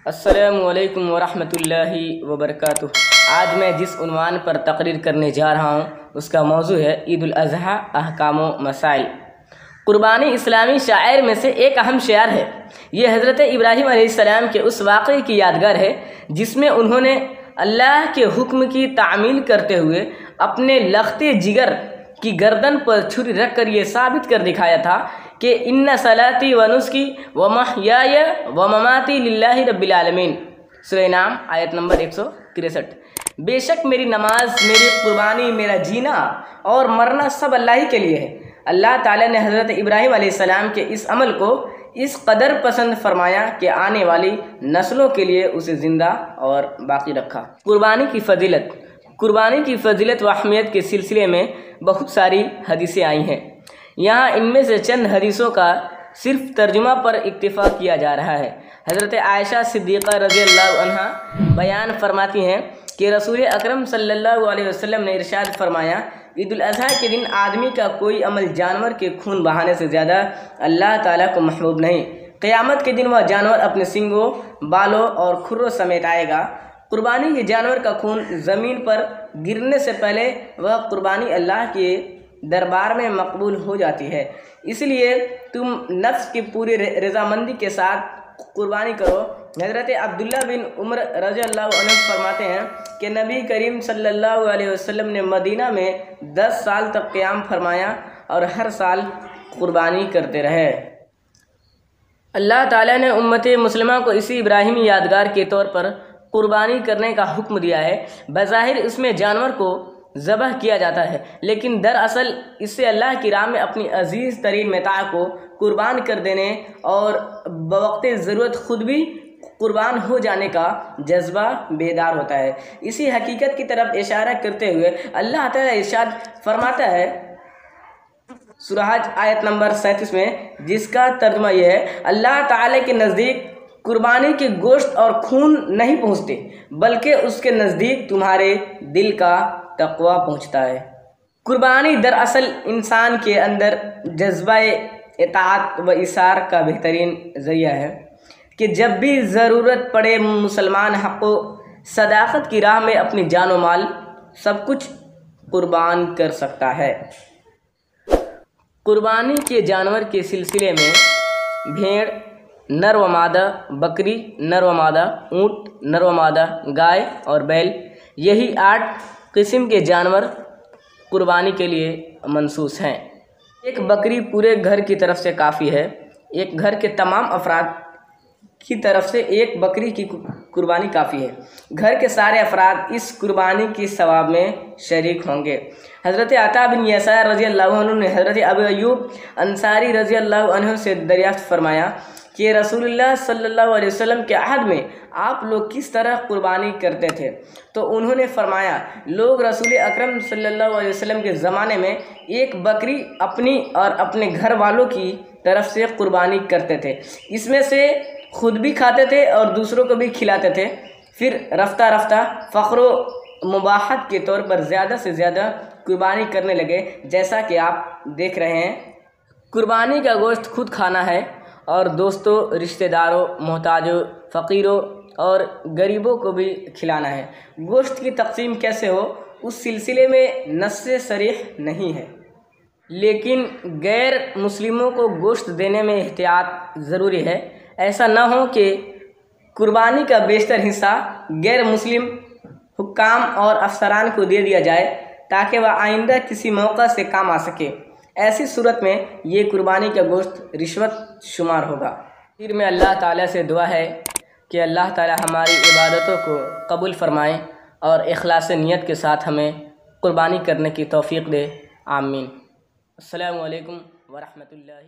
السلام علیکم ورحمۃ اللہ وبرکاتہ۔ آج میں جس عنوان پر تقریر کرنے جا رہا ہوں اس کا موضوع ہے عید الاضحیٰ، احکام و مسائل۔ قربانی اسلامی شعائر میں سے ایک اہم شعار ہے۔ یہ حضرت ابراہیم علیہ السلام کے اس واقعے کی یادگار ہے جس میں انہوں نے اللہ کے حکم کی تعمیل کرتے ہوئے اپنے لختے جگر کی گردن پر چھری رکھ کر یہ ثابت کر دکھایا تھا کہ ان صلاتی و نسکی و محیای و مماتی للہ رب العالمین۔ سورہ نام آیت نمبر 163۔ بے شک میری نماز، میری قربانی، میرا جینا اور مرنا سب اللہ ہی کے لیے ہے۔ اللہ تعالیٰ نے حضرت ابراہیم علیہ السلام کے اس عمل کو اس قدر پسند فرمایا کہ آنے والی نسلوں کے لیے اسے زندہ اور باقی رکھا۔ قربانی کی فضیلت و اہمیت کے سلسلے میں بہت ساری حدیثیں آئی ہیں۔ یہاں ان میں سے چند حدیثوں کا صرف ترجمہ پر اکتفا کیا جا رہا ہے۔ حضرت عائشہ صدیقہ رضی اللہ عنہا بیان فرماتی ہیں کہ رسول اکرم صلی اللہ علیہ وسلم نے ارشاد فرمایا، عید الاضحیٰ کے دن آدمی کا کوئی عمل جانور کے خون بہانے سے زیادہ اللہ تعالیٰ کو محبوب نہیں۔ قیامت کے دن وہ جانور اپنے سنگوں، بالوں اور کھروں سمیت آئے گا۔ قربانی کے جانور کا خون زمین پر گرنے سے پہلے وہ قربانی اللہ کے دربار میں مقبول ہو جاتی ہے، اس لیے تم نفس کی پوری رضامندی کے ساتھ قربانی کرو۔ حضرت عبداللہ بن عمر رضی اللہ عنہ فرماتے ہیں کہ نبی کریم صلی اللہ علیہ وسلم نے مدینہ میں 10 سال تک قیام فرمایا اور ہر سال قربانی کرتے رہے۔ اللہ تعالیٰ نے امت مسلمہ کو اسی ابراہیمی یادگار کے طور پر قربانی کرنے کا حکم دیا ہے۔ بظاہر اس میں جانور کو ذبح کیا جاتا ہے، لیکن دراصل اس سے اللہ کی راہ میں اپنی عزیز ترین متاع کو قربان کر دینے اور بوقت ضرورت خود بھی قربان ہو جانے کا جذبہ بیدار ہوتا ہے۔ اسی حقیقت کی طرف اشارہ کرتے ہوئے اللہ تعالیٰ ارشاد فرماتا ہے سورہ حج آیت نمبر 37 میں، جس کا ترجمہ یہ ہے، اللہ تعالیٰ کے نزدیک قربانی کے گوشت اور خون نہیں پہنچتے بلکہ اس کے نزدیک تمہارے دل کا تقویٰ پہنچتا ہے۔ قربانی دراصل انسان کے اندر جذبہ اطاعت و ایثار کا بہترین ذریعہ ہے کہ جب بھی ضرورت پڑے مسلمان حق و صداقت کی راہ میں اپنی جان و مال سب کچھ قربان کر سکتا ہے۔ قربانی کے جانور کے سلسلے میں بھیڑ نر و مادہ، بکری نر و مادہ، اونٹ نر و مادہ، گائے اور بیل، یہی 8 قسم کے جانور قربانی کے لیے منصوص ہیں۔ ایک بکری پورے گھر کی طرف سے کافی ہے۔ ایک گھر کے تمام افراد کی طرف سے ایک بکری کی قربانی کافی ہے۔ گھر کے سارے افراد اس قربانی کی ثواب میں شریک ہوں گے۔ حضرت عطا بن یسار رضی اللہ عنہ نے حضرت ابو ایوب انصاری رضی اللہ عنہ سے دریافت فرمایا کہ رسول اللہ صلی اللہ علیہ وسلم کے عہد میں آپ لوگ کس طرح قربانی کرتے تھے؟ تو انہوں نے فرمایا، لوگ رسول اکرم صلی اللہ علیہ وسلم کے زمانے میں ایک بکری اپنی اور اپنے گھر والوں کی طرف سے قربانی کرتے تھے، اس میں سے خود بھی کھاتے تھے اور دوسروں کو بھی کھلاتے تھے۔ پھر رفتہ رفتہ فخر و مباحت کے طور پر زیادہ سے زیادہ قربانی کرنے لگے، جیسا کہ آپ دیکھ رہے ہیں۔ قربانی کا گوشت خود کھانا ہے اور دوستوں، رشتہ داروں، محتاجوں، فقیروں اور غریبوں کو بھی کھلانا ہے۔ گوشت کی تقسیم کیسے ہو اس سلسلے میں نص صریح نہیں ہے، لیکن غیر مسلموں کو گوشت دینے میں احتیاط ضروری ہے۔ ایسا نہ ہو کہ قربانی کا بیشتر حصہ غیر مسلم حکام اور افسران کو دے دیا جائے تاکہ وہ آئندہ کسی موقع سے کام آ سکے۔ ایسی صورت میں یہ قربانی کا گوشت رشوت شمار ہوگا۔ پھر میں اللہ تعالیٰ سے دعا ہے کہ اللہ تعالیٰ ہماری عبادتوں کو قبول فرمائیں اور اخلاص نیت کے ساتھ ہمیں قربانی کرنے کی توفیق دے۔ آمین۔ السلام علیکم ورحمۃ اللہ۔